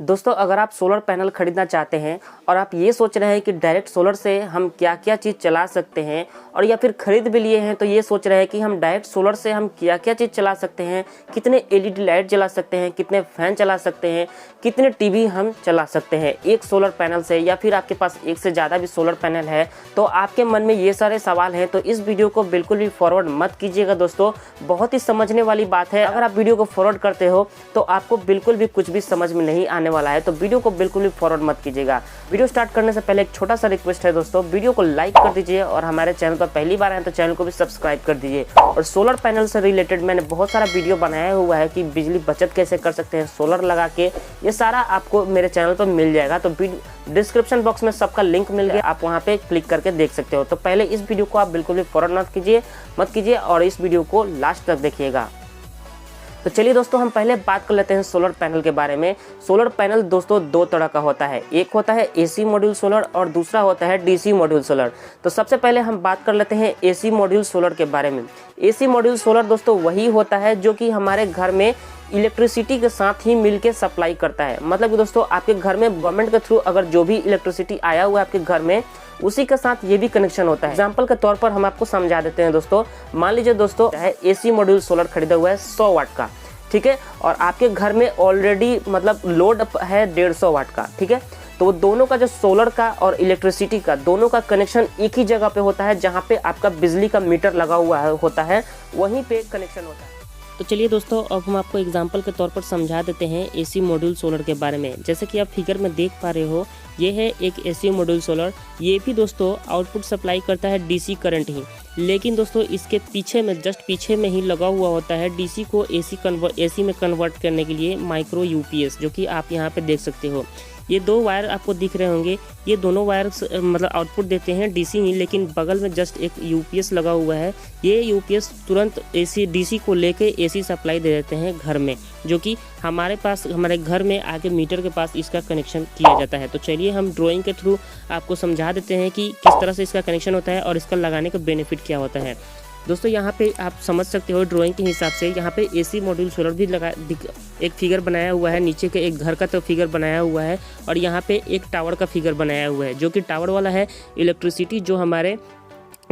दोस्तों अगर आप सोलर पैनल खरीदना चाहते हैं और आप ये सोच रहे हैं कि डायरेक्ट सोलर से हम क्या क्या चीज़ चला सकते हैं, और या फिर खरीद भी लिए हैं तो ये सोच रहे हैं कि हम डायरेक्ट सोलर से हम क्या क्या चीज़ चला सकते हैं, कितने एलईडी लाइट जला सकते हैं, कितने फैन चला सकते हैं, कितने टीवी हम चला सकते हैं एक सोलर पैनल से, या फिर आपके पास एक से ज़्यादा भी सोलर पैनल है, तो आपके मन में ये सारे सवाल हैं, तो इस वीडियो को बिल्कुल भी फॉरवर्ड मत कीजिएगा दोस्तों। बहुत ही समझने वाली बात है। अगर आप वीडियो को फॉरवर्ड करते हो तो आपको बिल्कुल भी कुछ भी समझ में नहीं आने वाला है, तो वीडियो को बिल्कुल भी फॉरवर्ड मत कीजिएगा। वीडियो स्टार्ट करने से पहले एक छोटा सा रिक्वेस्ट है दोस्तों, वीडियो को लाइक कर दीजिए और हमारे चैनल पर पहली बार आए तो चैनल को भी सब्सक्राइब कर दीजिए। और सोलर पैनल से रिलेटेड मैंने बहुत सारा वीडियो बनाया हुआ है कि बिजली बचत कैसे कर सकते हैं सोलर लगा के, ये सारा आपको मेरे चैनल पर मिल जाएगा। तो डिस्क्रिप्शन बॉक्स में सबका लिंक मिल गया, आप वहाँ पे क्लिक करके देख सकते हो। तो पहले इस वीडियो को आप बिल्कुल भी फॉरवर्ड मत कीजिए और इस वीडियो को लास्ट तक देखिएगा। तो चलिए दोस्तों हम पहले बात कर लेते हैं सोलर पैनल के बारे में। सोलर पैनल दोस्तों दो तरह का होता है, एक होता है एसी मॉड्यूल सोलर और दूसरा होता है डीसी मॉड्यूल सोलर। तो सबसे पहले हम बात कर लेते हैं एसी मॉड्यूल सोलर के बारे में। एसी मॉड्यूल सोलर दोस्तों वही होता है जो कि हमारे घर में इलेक्ट्रिसिटी के साथ ही मिलके सप्लाई करता है। मतलब कि दोस्तों आपके घर में गवर्नमेंट के थ्रू अगर जो भी इलेक्ट्रिसिटी आया हुआ है आपके घर में, उसी के साथ ये भी कनेक्शन होता है। एग्जाम्पल के तौर पर हम आपको समझा देते हैं दोस्तों। मान लीजिए दोस्तों एसी मॉड्यूल सोलर खरीदा हुआ है 100 वाट का, ठीक है, और आपके घर में ऑलरेडी मतलब लोड है 150 वाट का, ठीक है। तो वो दोनों का जो सोलर का और इलेक्ट्रिसिटी का दोनों का कनेक्शन एक ही जगह पे होता है, जहाँ पे आपका बिजली का मीटर लगा हुआ होता है, वहीं पे कनेक्शन होता है। तो चलिए दोस्तों अब हम आपको एग्जांपल के तौर पर समझा देते हैं एसी मॉड्यूल सोलर के बारे में। जैसे कि आप फिगर में देख पा रहे हो, ये है एक एसी मॉड्यूल सोलर। ये भी दोस्तों आउटपुट सप्लाई करता है डीसी करंट ही, लेकिन दोस्तों इसके पीछे में जस्ट पीछे में ही लगा हुआ होता है डीसी को एसी में कन्वर्ट करने के लिए माइक्रो यूपीएस, जो कि आप यहाँ पे देख सकते हो। ये दो वायर आपको दिख रहे होंगे, ये दोनों वायर मतलब आउटपुट देते हैं डीसी ही, लेकिन बगल में जस्ट एक यूपीएस लगा हुआ है। ये यूपीएस तुरंत एसी डीसी को लेके एसी सप्लाई दे देते हैं घर में, जो कि हमारे घर में आगे मीटर के पास इसका कनेक्शन किया जाता है। तो चलिए हम ड्राइंग के थ्रू आपको समझा देते हैं कि किस तरह से इसका कनेक्शन होता है और इसका लगाने का बेनिफिट क्या होता है। दोस्तों यहाँ पे आप समझ सकते हो ड्राइंग के हिसाब से, यहाँ पे एसी मॉड्यूल सोलर भी एक फिगर बनाया हुआ है, नीचे के एक घर का तो फिगर बनाया हुआ है, और यहाँ पे एक टावर का फिगर बनाया हुआ है, जो कि टावर वाला है इलेक्ट्रिसिटी जो हमारे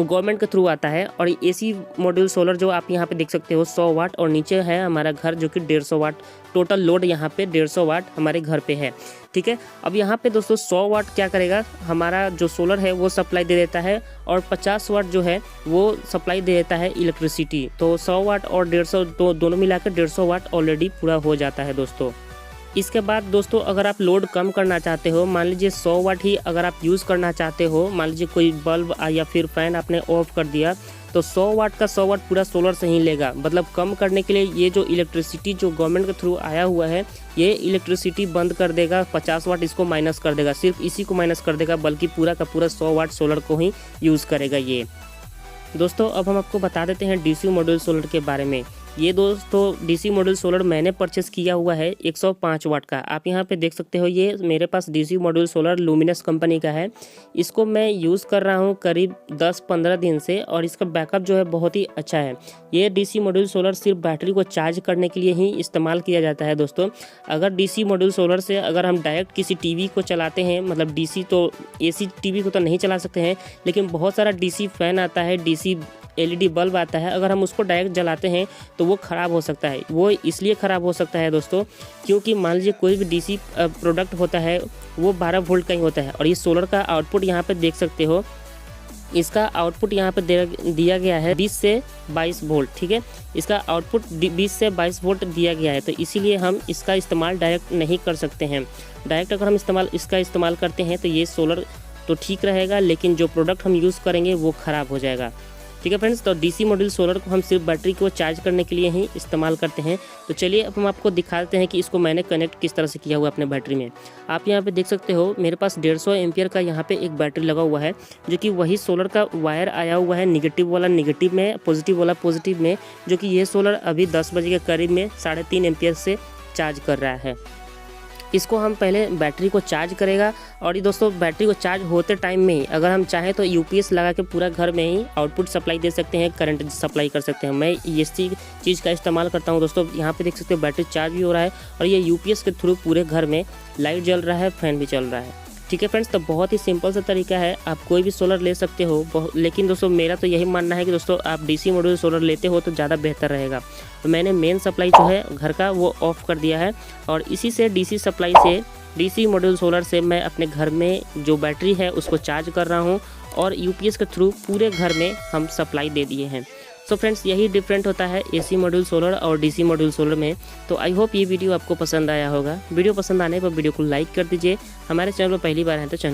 गवर्नमेंट के थ्रू आता है। और एसी मॉड्यूल सोलर जो आप यहाँ पे देख सकते हो 100 वाट, और नीचे है हमारा घर जो कि 150 वाट। टोटल लोड यहाँ पे 150 वाट हमारे घर पे है, ठीक है। अब यहाँ पे दोस्तों 100 वाट क्या करेगा, हमारा जो सोलर है वो सप्लाई दे देता है, और 50 वाट जो है वो सप्लाई दे देता है इलेक्ट्रिसिटी। तो 100 वाट और 150 दोनों मिलाकर 150 वाट ऑलरेडी पूरा हो जाता है दोस्तों। इसके बाद दोस्तों अगर आप लोड कम करना चाहते हो, मान लीजिए 100 वाट ही अगर आप यूज़ करना चाहते हो, मान लीजिए कोई बल्ब या फिर फैन आपने ऑफ कर दिया, तो 100 वाट का 100 वाट पूरा सोलर से ही लेगा। मतलब कम करने के लिए ये जो इलेक्ट्रिसिटी जो गवर्नमेंट के थ्रू आया हुआ है, ये इलेक्ट्रिसिटी बंद कर देगा, 50 वाट इसको माइनस कर देगा, सिर्फ इसी को माइनस कर देगा, बल्कि पूरा का पूरा 100 वाट सोलर को ही यूज़ करेगा ये। दोस्तों अब हम आपको बता देते हैं डीसी मॉड्यूल सोलर के बारे में। ये दोस्तों डीसी मॉड्यूल सोलर मैंने परचेस किया हुआ है 105 वाट का। आप यहाँ पे देख सकते हो, ये मेरे पास DC module solar Luminous company का है। इसको मैं यूज़ कर रहा हूँ करीब 10-15 दिन से, और इसका बैकअप जो है बहुत ही अच्छा है। ये डीसी मॉड्यूल सोलर सिर्फ बैटरी को चार्ज करने के लिए ही इस्तेमाल किया जाता है दोस्तों। अगर डीसी मॉड्यूल सोलर से अगर हम डायरेक्ट किसी टीवी को चलाते हैं, मतलब डीसी तो एसी टीवी को तो नहीं चला सकते हैं, लेकिन बहुत सारा डीसी फैन आता है, डीसी एलईडी बल्ब आता है, अगर हम उसको डायरेक्ट जलाते हैं तो वो ख़राब हो सकता है। वो इसलिए ख़राब हो सकता है दोस्तों क्योंकि मान लीजिए कोई भी डीसी प्रोडक्ट होता है वो 12 वोल्ट का ही होता है, और ये सोलर का आउटपुट यहाँ पे देख सकते हो, इसका आउटपुट यहाँ पे दिया गया है 20 से 22 वोल्ट, ठीक है। इसका आउटपुट 20 से 22 वोल्ट दिया गया है, तो इसीलिए हम इसका इस्तेमाल डायरेक्ट नहीं कर सकते हैं। डायरेक्ट अगर हम इसका इस्तेमाल करते हैं तो ये सोलर तो ठीक रहेगा, लेकिन जो प्रोडक्ट हम यूज़ करेंगे वो ख़राब हो जाएगा, ठीक है फ्रेंड्स। तो डीसी मॉड्यूल सोलर को हम सिर्फ बैटरी को चार्ज करने के लिए ही इस्तेमाल करते हैं। तो चलिए अब हम आपको दिखाते हैं कि इसको मैंने कनेक्ट किस तरह से किया हुआ अपने बैटरी में। आप यहाँ पे देख सकते हो मेरे पास 150 एम्पियर का यहाँ पे एक बैटरी लगा हुआ है, जो कि वही सोलर का वायर आया हुआ है, निगेटिव वाला निगेटिव में, पॉजिटिव वाला पॉजिटिव में, जो कि ये सोलर अभी 10 बजे के करीब में 3.5 एम्पियर से चार्ज कर रहा है। इसको हम पहले बैटरी को चार्ज करेगा और ये दोस्तों बैटरी को चार्ज होते टाइम में ही अगर हम चाहें तो यूपीएस लगा के पूरा घर में ही आउटपुट सप्लाई दे सकते हैं, करंट सप्लाई कर सकते हैं। मैं इसी चीज़ का इस्तेमाल करता हूं दोस्तों। यहाँ पे देख सकते हो बैटरी चार्ज भी हो रहा है और ये यूपीएस के थ्रू पूरे घर में लाइट जल रहा है, फैन भी चल रहा है। ठीक है फ्रेंड्स, तो बहुत ही सिंपल सा तरीका है, आप कोई भी सोलर ले सकते हो। लेकिन दोस्तों मेरा तो यही मानना है कि दोस्तों आप डीसी मॉड्यूल सोलर लेते हो तो ज़्यादा बेहतर रहेगा। तो मैंने मेन सप्लाई जो है घर का वो ऑफ़ कर दिया है और इसी से डीसी सप्लाई से, डीसी मॉड्यूल सोलर से मैं अपने घर में जो बैटरी है उसको चार्ज कर रहा हूँ और यूपीएस के थ्रू पूरे घर में हम सप्लाई दे दिए हैं। सो फ्रेंड्स, यही डिफरेंट होता है एसी मॉड्यूल सोलर और डीसी मॉड्यूल सोलर में। तो आई होप ये वीडियो आपको पसंद आया होगा। वीडियो पसंद आने पर वीडियो को लाइक कर दीजिए। हमारे चैनल पर पहली बार हैं तो चैनल